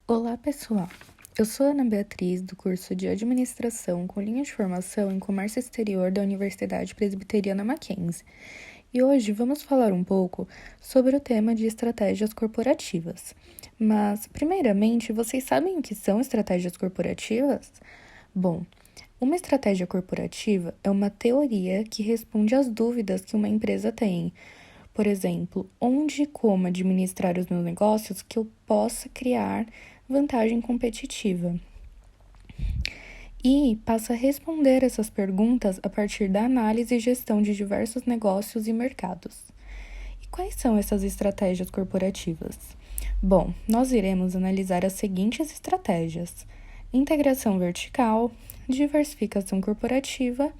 Olá, pessoal. Eu sou Ana Beatriz, do curso de Administração com linha de formação em Comércio Exterior da Universidade Presbiteriana Mackenzie. E hoje vamos falar um pouco sobre o tema de estratégias corporativas. Mas, primeiramente, vocês sabem o que são estratégias corporativas? Bom, uma estratégia corporativa é uma teoria que responde às dúvidas que uma empresa tem. Por exemplo, onde e como administrar os meus negócios que eu possa criar vantagem competitiva. E passa a responder essas perguntas a partir da análise e gestão de diversos negócios e mercados. E quais são essas estratégias corporativas? Bom, nós iremos analisar as seguintes estratégias: integração vertical, diversificação corporativa,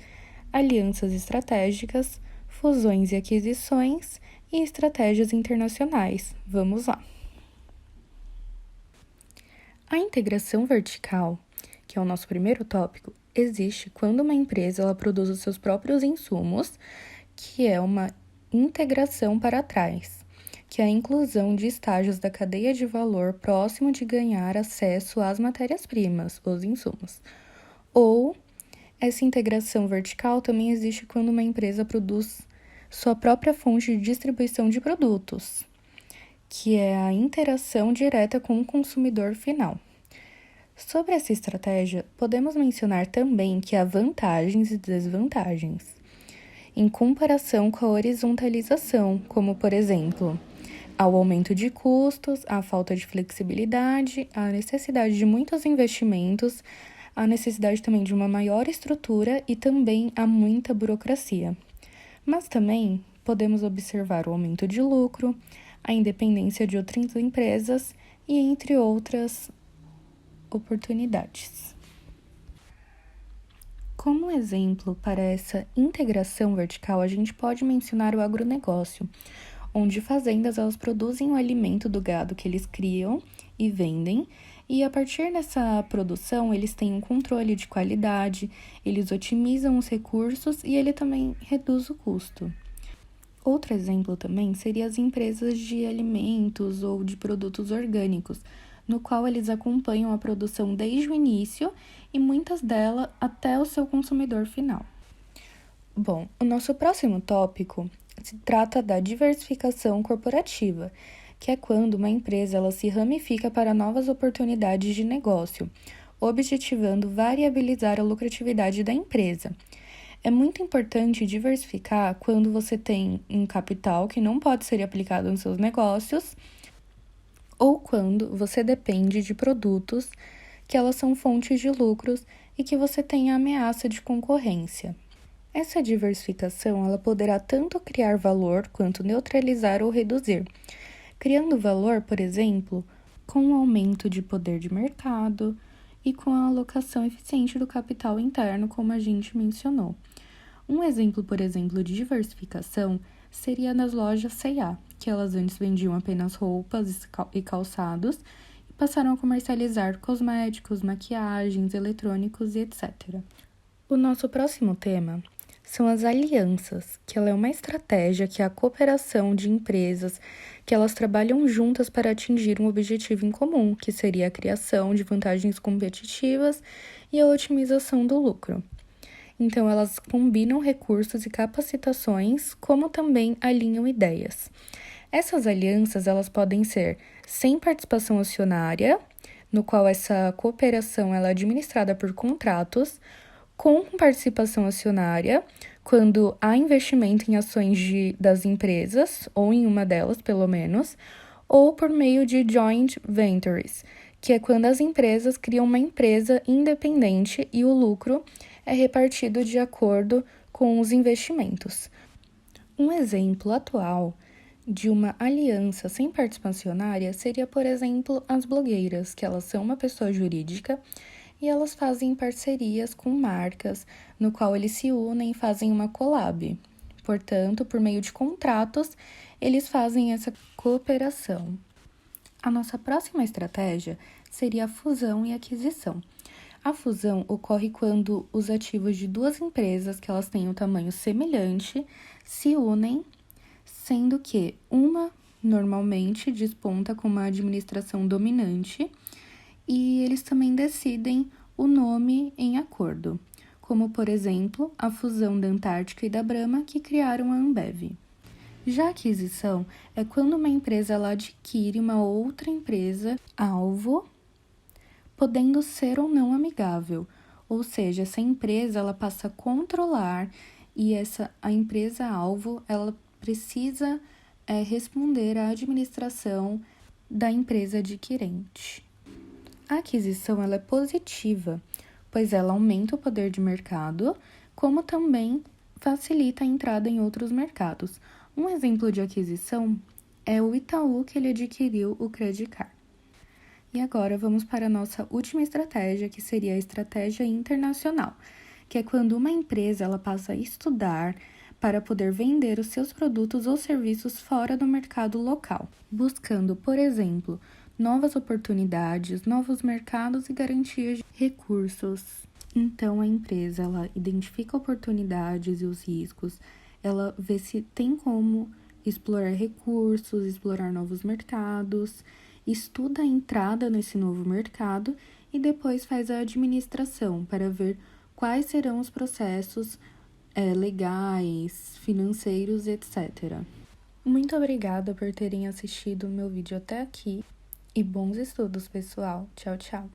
alianças estratégicas, fusões e aquisições e estratégias internacionais. Vamos lá. A integração vertical, que é o nosso primeiro tópico, existe quando uma empresa ela produz os seus próprios insumos, que é uma integração para trás, que é a inclusão de estágios da cadeia de valor próximo de ganhar acesso às matérias-primas, os insumos. Ou essa integração vertical também existe quando uma empresa produz sua própria fonte de distribuição de produtos, que é a interação direta com o consumidor final. Sobre essa estratégia, podemos mencionar também que há vantagens e desvantagens, em comparação com a horizontalização, como, por exemplo, ao aumento de custos, a falta de flexibilidade, a necessidade de muitos investimentos, a necessidade também de uma maior estrutura e também há muita burocracia. Mas também podemos observar o aumento de lucro, a independência de outras empresas e entre outras oportunidades. Como exemplo para essa integração vertical, a gente pode mencionar o agronegócio, onde fazendas elas produzem o alimento do gado que eles criam e vendem, e a partir dessa produção eles têm um controle de qualidade, eles otimizam os recursos e ele também reduz o custo. Outro exemplo também seria as empresas de alimentos ou de produtos orgânicos, no qual eles acompanham a produção desde o início e muitas delas até o seu consumidor final. Bom, o nosso próximo tópico se trata da diversificação corporativa, que é quando uma empresa ela se ramifica para novas oportunidades de negócio, objetivando variabilizar a lucratividade da empresa. É muito importante diversificar quando você tem um capital que não pode ser aplicado nos seus negócios ou quando você depende de produtos que elas são fontes de lucros e que você tem a ameaça de concorrência. Essa diversificação ela poderá tanto criar valor quanto neutralizar ou reduzir, criando valor, por exemplo, com o aumento de poder de mercado e com a alocação eficiente do capital interno, como a gente mencionou. Um exemplo, por exemplo, de diversificação seria nas lojas C&A, que elas antes vendiam apenas roupas e calçados e passaram a comercializar cosméticos, maquiagens, eletrônicos e etc. O nosso próximo tema são as alianças, que ela é uma estratégia que é a cooperação de empresas que elas trabalham juntas para atingir um objetivo em comum, que seria a criação de vantagens competitivas e a otimização do lucro. Então, elas combinam recursos e capacitações, como também alinham ideias. Essas alianças, elas podem ser sem participação acionária, no qual essa cooperação ela é administrada por contratos, com participação acionária, quando há investimento em ações das empresas, ou em uma delas, pelo menos, ou por meio de joint ventures, que é quando as empresas criam uma empresa independente e o lucro é repartido de acordo com os investimentos. Um exemplo atual de uma aliança sem participação acionária seria, por exemplo, as blogueiras, que elas são uma pessoa jurídica e elas fazem parcerias com marcas, no qual eles se unem e fazem uma collab. Portanto, por meio de contratos, eles fazem essa cooperação. A nossa próxima estratégia seria a fusão e aquisição. A fusão ocorre quando os ativos de duas empresas que elas têm um tamanho semelhante se unem, sendo que uma normalmente desponta como a administração dominante e eles também decidem o nome em acordo, como, por exemplo, a fusão da Antártica e da Brahma que criaram a Ambev. Já a aquisição é quando uma empresa ela adquire uma outra empresa alvo, podendo ser ou não amigável. Ou seja, essa empresa ela passa a controlar e a empresa alvo ela precisa responder à administração da empresa adquirente. A aquisição ela é positiva, pois ela aumenta o poder de mercado, como também facilita a entrada em outros mercados. Um exemplo de aquisição é o Itaú, que ele adquiriu o Credicar. E agora vamos para a nossa última estratégia, que seria a estratégia internacional, que é quando uma empresa ela passa a estudar para poder vender os seus produtos ou serviços fora do mercado local, buscando, por exemplo, novas oportunidades, novos mercados e garantias de recursos. Então, a empresa ela identifica oportunidades e os riscos, ela vê se tem como explorar recursos, explorar novos mercados, estuda a entrada nesse novo mercado e depois faz a administração para ver quais serão os processos legais, financeiros, etc. Muito obrigada por terem assistido o meu vídeo até aqui e bons estudos, pessoal. Tchau, tchau.